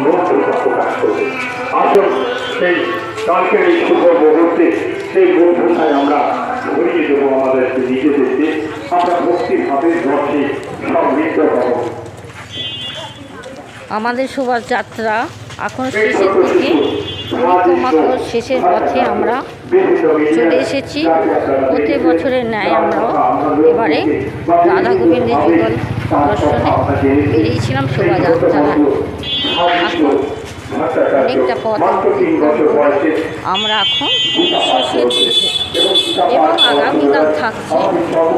মুগ্ধতা প্রকাশ করবে। আসুন সেই কালকের এই শুভ মুহূর্তে সেই মুগ্ধতায় আমরা ঘুরিয়ে দেবো আমাদের নিজেদেরকে। আমরা ভক্তিভাবের রথে সমৃদ্ধ হব। আমাদের শোভাযাত্রা এখন শেষের দিকে, পরিক্রমা শেষের পথে আমরা চলে এসেছি। প্রতি বছরের ন্যায় আমরাও এবারে রাধা গোবিন্দের যুগল দর্শনে বেরিয়েছিলাম শোভাযাত্রায়। এখন অনেকটা পথ আমরা এখন শেষের দিকে, এবং আগামীকাল থাকছে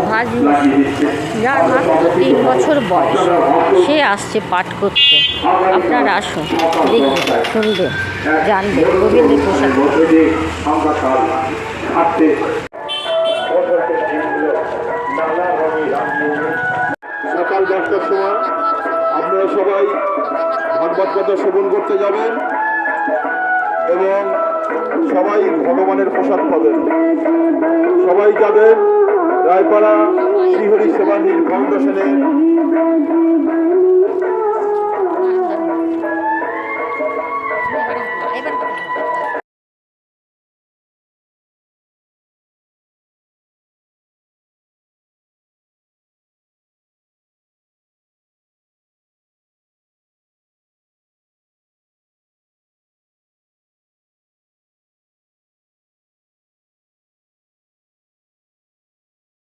ভাজমা, যার মাত্র 3 বছর বয়স। সে আসছে পাঠ করতে। আপনারা আসুন, দেখবেন, শুনবেন, জানবেন গোবিন্দের প্রসাদ। সকাল 10টার সময় আপনারা সবাই ভাগবত কথা শ্রবণ করতে যাবেন এবং সবাই ভগবানের প্রসাদ পাবেন। সবাই যাবেন রায়পাড়া শ্রীহরি সেবানীর ফাউন্ডেশনে